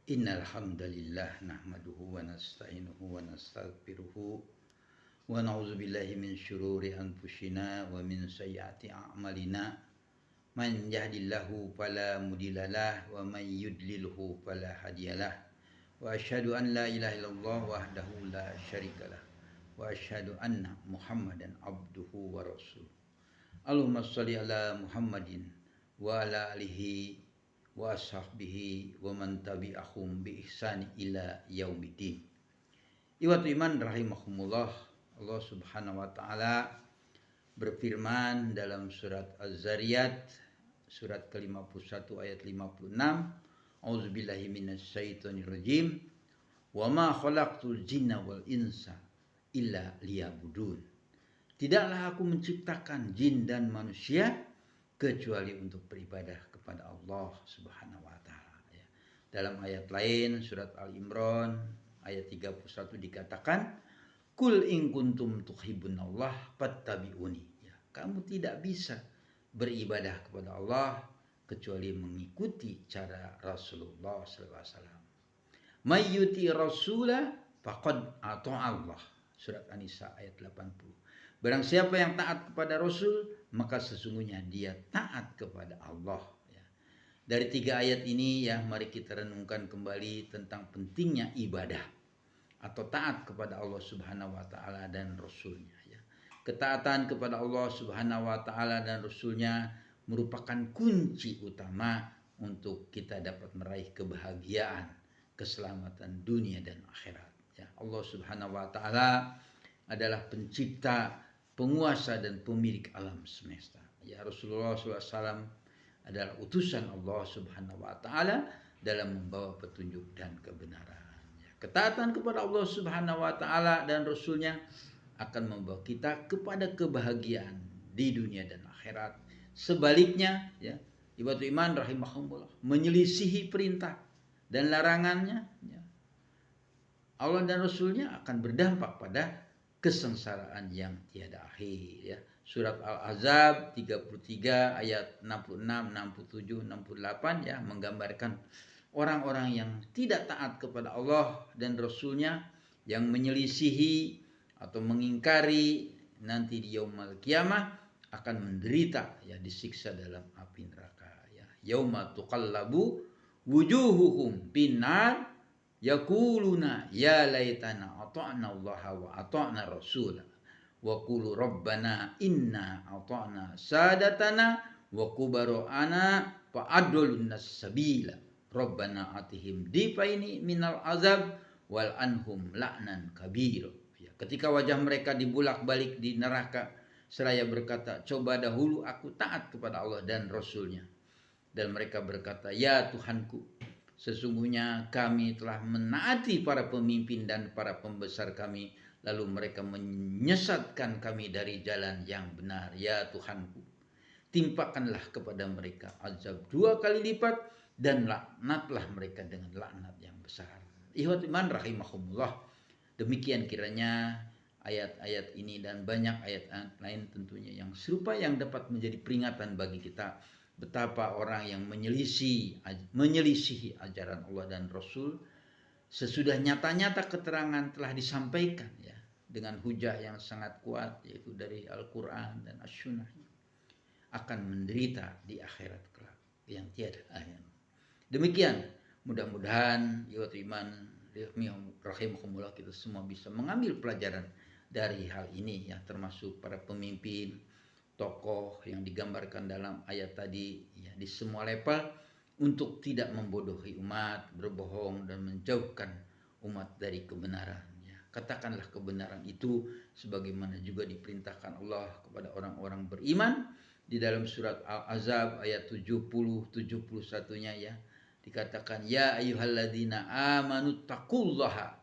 Innal hamdalillah nahmaduhu wa nasta'inuhu wa nastaghfiruhu wa na'udzu billahi min syururi anfusina wa min sayyiati a'malina. Man yahdihillahu fala mudhillalah wa man yudlilhu fala hadiyalah. Wa asyhadu an la ilaha illallah wahdahu la syarikalah. Wa asyhadu anna Muhammadan abduhu wa rasuluh. Allahumma shalli ala Muhammadin wa ala alihi wa ashabihi wa man tabi'ahum bi ihsani ila yaumiddin. Iwatu iman rahimahumullah, Allah Subhanahu wa taala berfirman dalam surat Az-Zariyat surat ke-51 ayat 56, Auzubillahi minasyaitonir rajim. Wa ma khalaqtul jinna wal insa illa liya'budun. Tidaklah aku menciptakan jin dan manusia kecuali untuk beribadah kepada Allah Subhanahu wa taala. Dalam ayat lain surat Al-Imran ayat 31 dikatakan, Kul in kuntum tuhibbunallah fattabi'uni. Kamu tidak bisa beribadah kepada Allah kecuali mengikuti cara Rasulullah SAW. Mayyuti rasulah faqad ata'allah. Surat An-Nisa ayat 80. Barang siapa yang taat kepada Rasul, maka sesungguhnya dia taat kepada Allah. Dari 3 ayat ini mari kita renungkan kembali tentang pentingnya ibadah atau taat kepada Allah Subhanahu wa taala dan Rasulnya. Ketaatan kepada Allah Subhanahu wa taala dan Rasulnya merupakan kunci utama untuk kita dapat meraih kebahagiaan, keselamatan dunia dan akhirat. Allah Subhanahu wa taala adalah pencipta, penguasa dan pemilik alam semesta. Rasulullah SAW adalah utusan Allah Subhanahu wa taala dalam membawa petunjuk dan kebenaran. Ketaatan kepada Allah Subhanahu wa taala dan Rasulnya akan membawa kita kepada kebahagiaan di dunia dan akhirat. Sebaliknya, ibadah iman rahimahumullah, menyelisihi perintah dan larangannya, Allah dan Rasulnya akan berdampak pada kesengsaraan yang tiada akhir. Surat Al-Ahzab 33 ayat 66, 67, 68 menggambarkan orang-orang yang tidak taat kepada Allah dan Rasulnya, yang menyelisihi atau mengingkari nanti di yaumul qiyamah akan menderita, disiksa dalam api neraka. Yauma tuqallabu wujuhuhum binnar yaquluna ya laitana ata'na Allah wa ata'na Rasul wa qulu rabbana inna ata'na sadatana wa kubara'ana fa'adluna sabila rabbana atihim difaini minal azab wal anhum la'nan kabir. Ketika wajah mereka dibulak-balik di neraka seraya berkata, coba dahulu aku taat kepada Allah dan Rasulnya. Dan mereka berkata, ya Tuhanku, sesungguhnya kami telah menaati para pemimpin dan para pembesar kami, lalu mereka menyesatkan kami dari jalan yang benar. Ya Tuhanku, timpakanlah kepada mereka azab 2 kali lipat dan laknatlah mereka dengan laknat yang besar. Ikhwat iman rahimahumullah, demikian kiranya ayat-ayat ini dan banyak ayat lain tentunya yang serupa yang dapat menjadi peringatan bagi kita betapa orang yang menyelisihi ajaran Allah dan Rasul sesudah nyata-nyata keterangan telah disampaikan dengan hujah yang sangat kuat, yaitu dari Al-Quran dan As-Sunnah, akan menderita di akhirat kelak yang tiada akhir. Demikian, mudah-mudahan iman rahimahumullah kita semua bisa mengambil pelajaran dari hal ini, termasuk para pemimpin, tokoh yang digambarkan dalam ayat tadi, di semua level, untuk tidak membodohi umat, berbohong dan menjauhkan umat dari kebenaran. Katakanlah kebenaran itu sebagaimana juga diperintahkan Allah kepada orang-orang beriman di dalam surat Al-Ahzab ayat 70-71-nya, dikatakan, ya ayyuhalladzina amanu taqullaha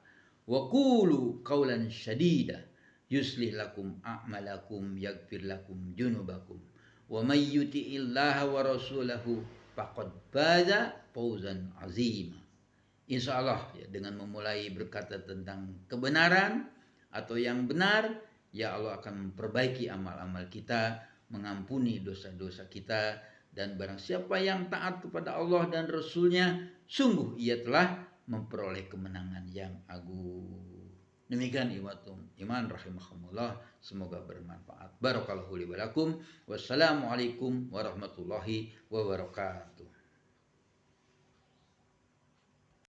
wa qulu qawlan syadida yuslih lakum a'malakum yaghfir lakum junubakum wa may yuti'illaha wa rasulahu faqad faza fawzan azima. Insyaallah dengan memulai berkata tentang kebenaran atau yang benar, Allah akan memperbaiki amal-amal kita, mengampuni dosa-dosa kita, dan barang siapa yang taat kepada Allah dan Rasulnya, sungguh ia telah memperoleh kemenangan yang agung. Demikian iman rahimahumullah, semoga bermanfaat. Barakallahu li wa lakum. Wassalamualaikum warahmatullahi wabarakatuh.